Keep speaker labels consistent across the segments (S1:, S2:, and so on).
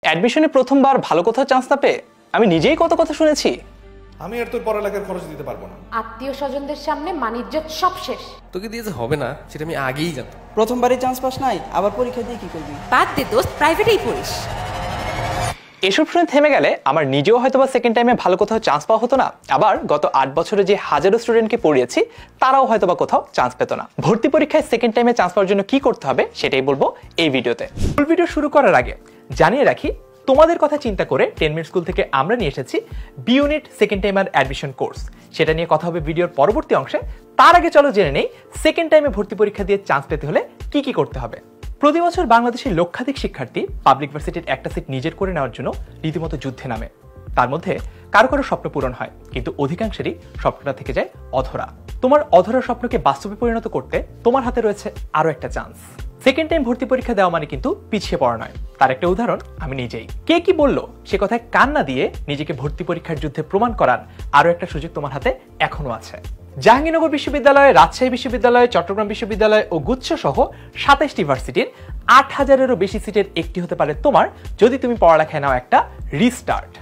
S1: অ্যাডমিশনে প্রথমবার ভালো কোথাও চান্স না পেয়ে আমি নিজেই কত কথা শুনেছি।
S2: আমি আর তোর পড়ালেখার খরচ দিতে পারবো না।
S3: আত্মীয় স্বজনদের সামনে মানিজ্জত সব শেষ।
S4: তোকে দিয়ে যে হবে না সেটা আমি আগেই জানতাম।
S5: প্রথমবারই চান্স পাস নাই, আবার পরীক্ষা দিয়ে কি করবি?
S6: বাদ দে দোস্ত, প্রাইভেটেই পড়িস।
S1: এসব শুনে থেমে গেলে আমার নিজেও হয়তো বা সেকেন্ড টাইমে ভালো কোথাও চান্স পাওয়া হতো না, আবার গত 8 বছরে যে হাজারো স্টুডেন্টকে পড়িয়েছি তারাও হয়তো বা কোথাও চান্স পেত না। ভর্তি পরীক্ষায় সেকেন্ড টাইমে চান্স পাওয়ার জন্য কি করতে হবে সেটাই বলবো এই ভিডিওতে। ফুল ভিডিও শুরু করার আগে জানিয়ে রাখি, তোমাদের কথা চিন্তা করে 10 মিনিট স্কুল থেকে আমরা নিয়ে এসেছি B unit second timer admission course. সেটা নিয়ে কথা হবে ভিডিওর পরবর্তী অংশে। তার আগে চলো জেনে নেই সেকেন্ড টাইমে ভর্তি পরীক্ষা দিয়ে চান্স পেতে হলে কি কি করতে হবে। প্রতি বছর বাংলাদেশের লক্ষাধিক শিক্ষার্থী পাবলিক ভার্সিটির একটা সিট নিজের করে নেওয়ার জন্য রীতিমতো যুদ্ধে নামে। তার মধ্যে কারো কারো স্বপ্ন পূরণ হয়, কিন্তু অধিকাংশেরই স্বপ্নটা থেকে যায় অধরা। তোমার অধরা স্বপ্নকে বাস্তবে পরিণত করতে তোমার হাতে রয়েছে আরো একটা চান্স। সেকেন্ড টাইম ভর্তি পরীক্ষা দেওয়া মানে কিন্তু পিছিয়ে পড়া নয়, তার একটা উদাহরণ আমি নিজেই। কে কি বললো সে কথায় কান না দিয়ে নিজেকে ভর্তি পরীক্ষার যুদ্ধে প্রমাণ করার আরো একটা সুযোগ তোমার হাতে এখনো আছে। জাহাঙ্গীরনগর বিশ্ববিদ্যালয়, রাজশাহী বিশ্ববিদ্যালয়, চট্টগ্রাম বিশ্ববিদ্যালয় ও গুচ্ছ সহ 27টি ভার্সিটির 8000-এরও বেশি সিটের একটি হতে পারে তোমার, যদি তুমি পড়ালেখায় নাও একটা রিস্টার্ট।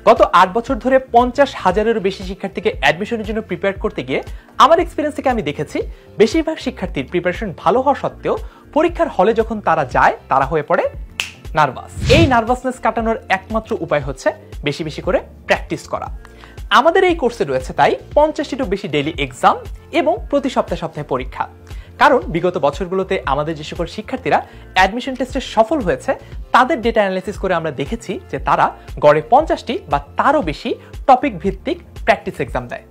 S1: গত 8 বছর ধরে 50,000-এরও বেশি শিক্ষার্থীকে অ্যাডমিশনের জন্য প্রিপেয়ার করতে গিয়ে আমার এক্সপিরিয়েন্স থেকে আমি দেখেছি বেশিরভাগ শিক্ষার্থীর প্রিপারেশন ভালো হওয়া সত্ত্বেও পরীক্ষার হলে যখন তারা যায় তারা হয়ে পড়ে নার্ভাস। এই নার্ভাসনেস কাটানোর একমাত্র উপায় হচ্ছে বেশি বেশি করে প্র্যাকটিস করা। আমাদের এই কোর্সে রয়েছে তাই 50টিরও বেশি ডেইলি এক্সাম এবং প্রতি সপ্তাহে সপ্তাহে পরীক্ষা। কারণ বিগত বছরগুলোতে আমাদের যে সকল শিক্ষার্থীরা অ্যাডমিশন টেস্টে সফল হয়েছে তাদের ডেটা অ্যানালাইসিস করে আমরা দেখেছি যে তারা গড়ে 50টি বা তারও বেশি টপিক ভিত্তিক প্র্যাকটিস এক্সাম দেয়।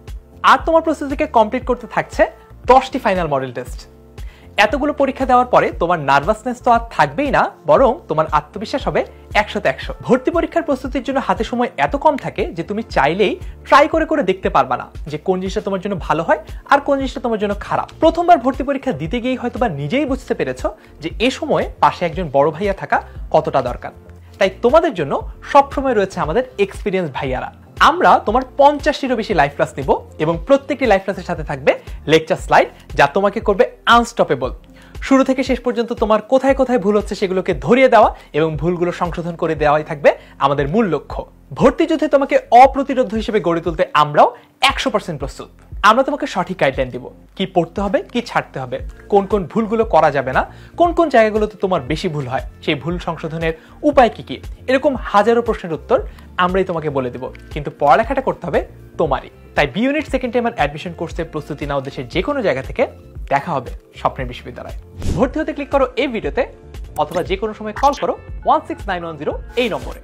S1: আর তোমার প্রস্তুতিকে কমপ্লিট করতে থাকছে 10টি ফাইনাল মডেল টেস্ট। এতগুলো পরীক্ষা দেওয়ার পরে তোমার নার্ভাসনেস তো আর থাকবেই না, বরং তোমার আত্মবিশ্বাস হবে 100তে 100। ভর্তি পরীক্ষার প্রস্তুতির জন্য হাতে সময় এত কম থাকে যে তুমি চাইলেই ট্রাই করে করে দেখতে পারবা না যে কোন জিনিসটা তোমার জন্য ভালো হয় আর কোন জিনিসটা তোমার জন্য খারাপ। প্রথমবার ভর্তি পরীক্ষা দিতে গিয়েই হয়তোবা নিজেই বুঝতে পেরেছো যে এ সময় পাশে একজন বড় ভাইয়া থাকা কতটা দরকার। তাই তোমাদের জন্য সবসময় রয়েছে আমাদের এক্সপিরিয়েন্স ভাইয়ারা। আমরা তোমার 50টিরও বেশি লাইভ ক্লাস নিব এবং প্রত্যেকটি লাইভ ক্লাসের সাথে থাকবে লেকচার স্লাইড, যা তোমাকে করবে আনস্টপেবল। শুরু থেকে শেষ পর্যন্ত তোমার কোথায় কোথায় ভুল হচ্ছে সেগুলোকে ধরিয়ে দেওয়া এবং ভুলগুলো সংশোধন করে দেওয়াই থাকবে আমাদের মূল লক্ষ্য। ভর্তি যুদ্ধে তোমাকে অপ্রতিরোধ হিসেবে গড়ে তুলতে আমরাও 100% প্রস্তুত। আমরা তোমাকে সঠিক গাইডলাইন দিব, কি পড়তে হবে, কি ছাড়তে হবে, কোন কোন ভুলগুলো করা যাবে না, কোন কোন জায়গাগুলোতে তোমার বেশি ভুল হয়, সেই ভুল সংশোধনের উপায় কি কি, এরকম হাজারো প্রশ্নের উত্তর আমরাই তোমাকে বলে দেব। কিন্তু পড়ালেখাটা করতে হবে তোমারই। তাই B unit second timer admission কোর্সের প্রস্তুতি নাও দেশের যে কোনো জায়গা থেকে। দেখা হবে স্বপ্নের বিশ্ববিদ্যালয়। ভর্তি হতে ক্লিক করো এই ভিডিওতে, অথবা যে কোনো সময় কল করো 16910 এই নম্বরে।